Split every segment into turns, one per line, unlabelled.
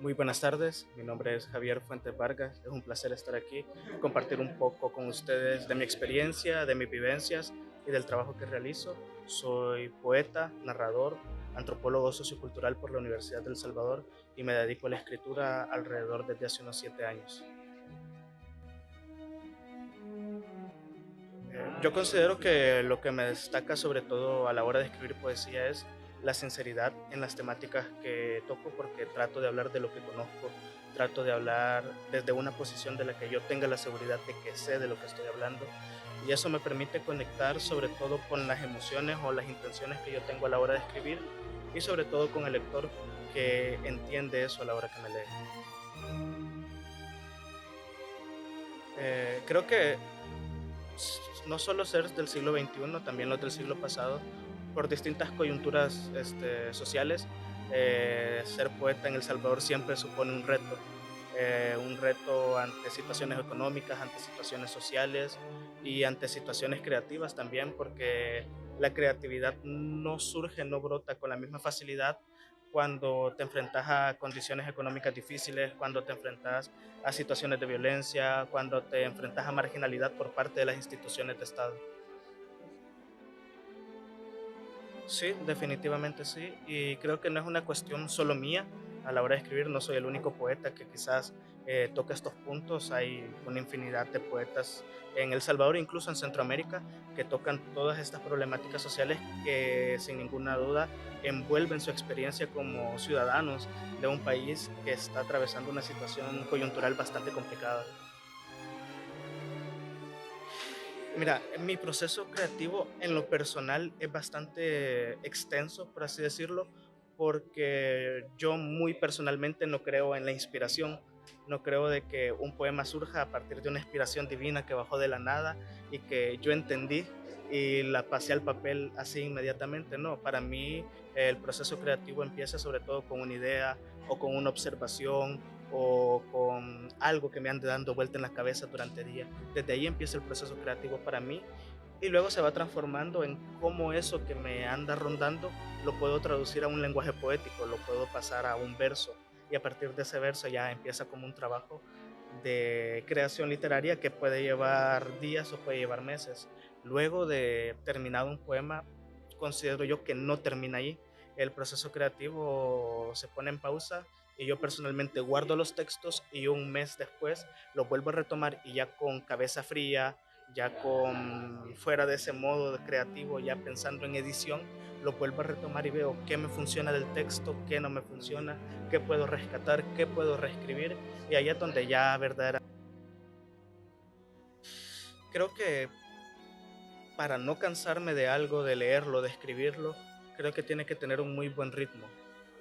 Muy buenas tardes, mi nombre es Javier Fuentes Vargas, es un placer estar aquí, compartir un poco con ustedes de mi experiencia, de mis vivencias y del trabajo que realizo. Soy poeta, narrador, antropólogo sociocultural por la Universidad del Salvador y me dedico a la escritura alrededor desde hace unos 7 años. Yo considero que lo que me destaca sobre todo a la hora de escribir poesía es la sinceridad en las temáticas que toco porque trato de hablar de lo que conozco, trato de hablar desde una posición de la que yo tenga la seguridad de que sé de lo que estoy hablando y eso me permite conectar sobre todo con las emociones o las intenciones que yo tengo a la hora de escribir y sobre todo con el lector que entiende eso a la hora que me lee. Creo que no solo ser del siglo XXI, también los del siglo pasado, por distintas coyunturas sociales, ser poeta en El Salvador siempre supone un reto ante situaciones económicas, ante situaciones sociales y ante situaciones creativas también, porque la creatividad no surge, no brota con la misma facilidad cuando te enfrentas a condiciones económicas difíciles, cuando te enfrentas a situaciones de violencia, cuando te enfrentas a marginalidad por parte de las instituciones de Estado. Sí, definitivamente sí. Y creo que no es una cuestión solo mía. A la hora de escribir no soy el único poeta que quizás toca estos puntos. Hay una infinidad de poetas en El Salvador, incluso en Centroamérica, que tocan todas estas problemáticas sociales que sin ninguna duda envuelven su experiencia como ciudadanos de un país que está atravesando una situación coyuntural bastante complicada. Mira, mi proceso creativo en lo personal es bastante extenso, por así decirlo, porque yo muy personalmente no creo en la inspiración, no creo de que un poema surja a partir de una inspiración divina que bajó de la nada y que yo entendí y la pasé al papel así inmediatamente. No, para mí el proceso creativo empieza sobre todo con una idea o con una observación o con algo que me ande dando vuelta en la cabeza durante el día. Desde ahí empieza el proceso creativo para mí y luego se va transformando en cómo eso que me anda rondando lo puedo traducir a un lenguaje poético, lo puedo pasar a un verso y a partir de ese verso ya empieza como un trabajo de creación literaria que puede llevar días o puede llevar meses. Luego de terminado un poema, considero yo que no termina ahí. El proceso creativo se pone en pausa y yo personalmente guardo los textos y un mes después los vuelvo a retomar y ya con cabeza fría, ya con fuera de ese modo creativo, ya pensando en edición, lo vuelvo a retomar y veo qué me funciona del texto, qué no me funciona, qué puedo rescatar, qué puedo reescribir y ahí es donde ya verdaderamente creo que para no cansarme de algo, de leerlo, de escribirlo, creo que tiene que tener un muy buen ritmo,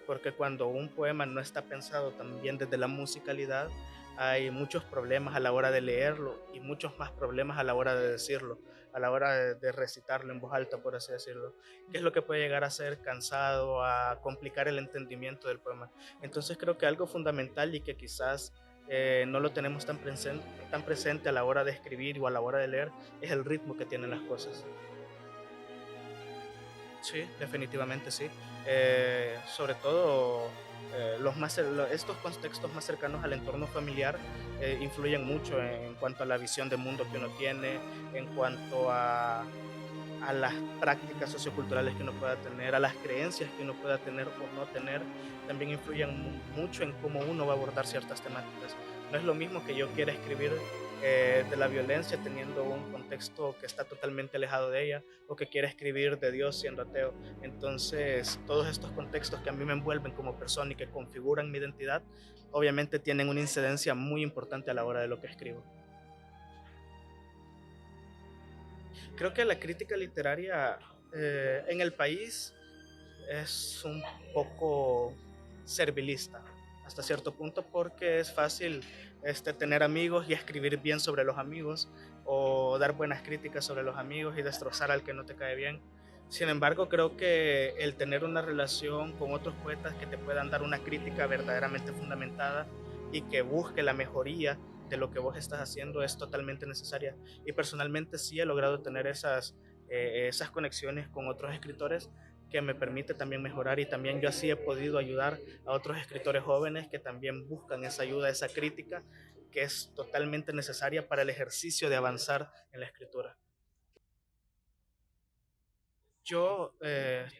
porque cuando un poema no está pensado también desde la musicalidad, hay muchos problemas a la hora de leerlo y muchos más problemas a la hora de decirlo, a la hora de recitarlo en voz alta, por así decirlo, que es lo que puede llegar a ser cansado, a complicar el entendimiento del poema. Entonces creo que algo fundamental y que quizás no lo tenemos tan presente a la hora de escribir o a la hora de leer es el ritmo que tienen las cosas. Sí, definitivamente sí. Sobre todo estos contextos más cercanos al entorno familiar influyen mucho en cuanto a la visión de mundo que uno tiene, en cuanto a las prácticas socioculturales que uno pueda tener, a las creencias que uno pueda tener o no tener, también influyen mucho en cómo uno va a abordar ciertas temáticas. No es lo mismo que yo quiera escribir de la violencia teniendo un contexto que está totalmente alejado de ella o que quiera escribir de Dios siendo ateo. Entonces, todos estos contextos que a mí me envuelven como persona y que configuran mi identidad, obviamente tienen una incidencia muy importante a la hora de lo que escribo. Creo que la crítica literaria en el país es un poco servilista hasta cierto punto porque es fácil tener amigos y escribir bien sobre los amigos o dar buenas críticas sobre los amigos y destrozar al que no te cae bien. Sin embargo, creo que el tener una relación con otros poetas que te puedan dar una crítica verdaderamente fundamentada y que busque la mejoría de lo que vos estás haciendo es totalmente necesaria. Y personalmente sí he logrado tener esas conexiones con otros escritores que me permite también mejorar, y también yo así he podido ayudar a otros escritores jóvenes que también buscan esa ayuda, esa crítica que es totalmente necesaria para el ejercicio de avanzar en la escritura. Yo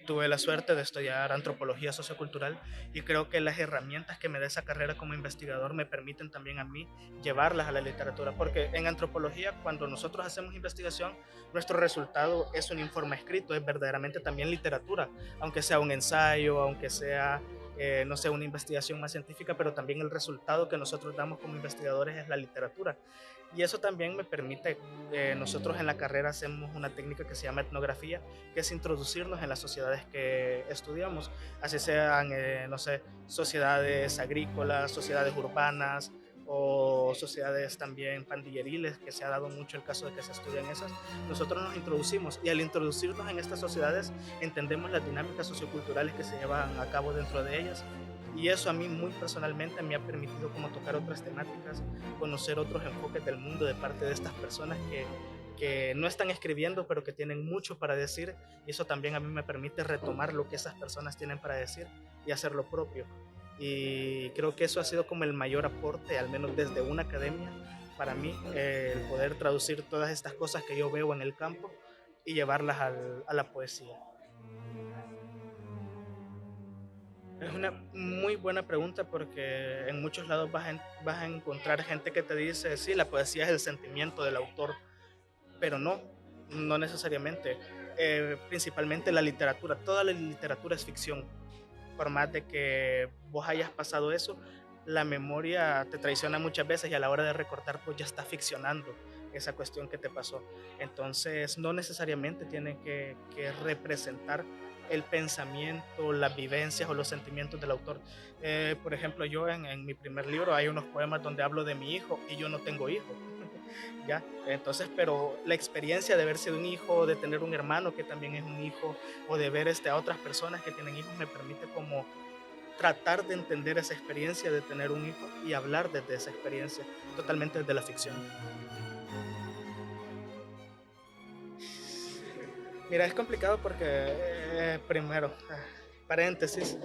tuve la suerte de estudiar antropología sociocultural y creo que las herramientas que me da esa carrera como investigador me permiten también a mí llevarlas a la literatura, porque en antropología cuando nosotros hacemos investigación, nuestro resultado es un informe escrito, es verdaderamente también literatura, aunque sea un ensayo, aunque sea, no sé, una investigación más científica, pero también el resultado que nosotros damos como investigadores es la literatura. Y eso también me permite, nosotros en la carrera hacemos una técnica que se llama etnografía, que es introducirnos en las sociedades que estudiamos, así sean, no sé, sociedades agrícolas, sociedades urbanas o sociedades también pandilleriles, que se ha dado mucho el caso de que se estudian esas. Nosotros nos introducimos y al introducirnos en estas sociedades entendemos las dinámicas socioculturales que se llevan a cabo dentro de ellas, y eso a mí muy personalmente me ha permitido como tocar otras temáticas, conocer otros enfoques del mundo de parte de estas personas que no están escribiendo, pero que tienen mucho para decir, y eso también a mí me permite retomar lo que esas personas tienen para decir y hacer lo propio. Y creo que eso ha sido como el mayor aporte, al menos desde una academia, para mí, el poder traducir todas estas cosas que yo veo en el campo y llevarlas a la poesía. Es una muy buena pregunta porque en muchos lados vas a encontrar gente que te dice, sí, la poesía es el sentimiento del autor, pero no, no necesariamente. Principalmente la literatura, toda la literatura es ficción. Por más de que vos hayas pasado eso, la memoria te traiciona muchas veces y a la hora de recordar pues ya está ficcionando esa cuestión que te pasó. Entonces no necesariamente tiene que representar el pensamiento, las vivencias o los sentimientos del autor. Por ejemplo, yo en mi primer libro hay unos poemas donde hablo de mi hijo y yo no tengo hijo. ¿Ya? Entonces, pero la experiencia de haber sido un hijo, de tener un hermano que también es un hijo, o de ver a otras personas que tienen hijos, me permite como tratar de entender esa experiencia de tener un hijo y hablar desde esa experiencia, totalmente desde la ficción. Mira, es complicado porque, primero, paréntesis,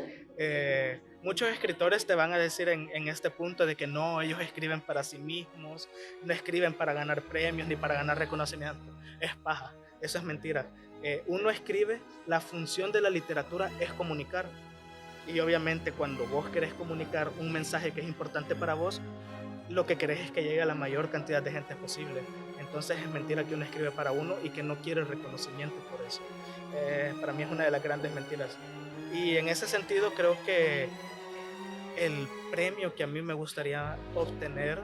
muchos escritores te van a decir en este punto de que no, ellos escriben para sí mismos, no escriben para ganar premios ni para ganar reconocimiento. Es paja, eso es mentira. Uno escribe, la función de la literatura es comunicar. Y obviamente cuando vos querés comunicar un mensaje que es importante para vos, lo que querés es que llegue a la mayor cantidad de gente posible. Entonces es mentira que uno escribe para uno y que no quiere reconocimiento por eso. Para mí es una de las grandes mentiras. Y en ese sentido creo que el premio que a mí me gustaría obtener,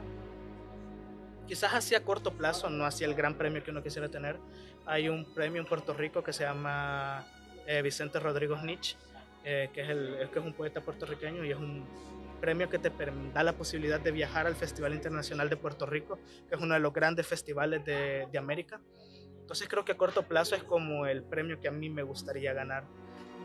quizás así a corto plazo, no así el gran premio que uno quisiera tener, hay un premio en Puerto Rico que se llama Vicente Rodríguez Nietzsche, que es un poeta puertorriqueño y es un premio que te da la posibilidad de viajar al Festival Internacional de Puerto Rico, que es uno de los grandes festivales de América. Entonces creo que a corto plazo es como el premio que a mí me gustaría ganar.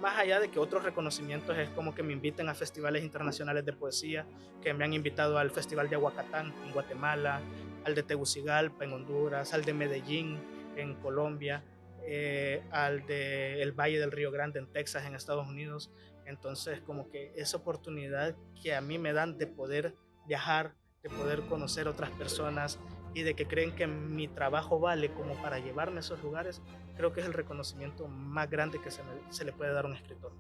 Más allá de que otros reconocimientos es como que me inviten a festivales internacionales de poesía, que me han invitado al Festival de Aguacatán en Guatemala, al de Tegucigalpa en Honduras, al de Medellín en Colombia, al de el Valle del Río Grande en Texas en Estados Unidos. Entonces como que esa oportunidad que a mí me dan de poder viajar, de poder conocer otras personas y de que creen que mi trabajo vale como para llevarme a esos lugares, creo que es el reconocimiento más grande que se le puede dar a un escritor.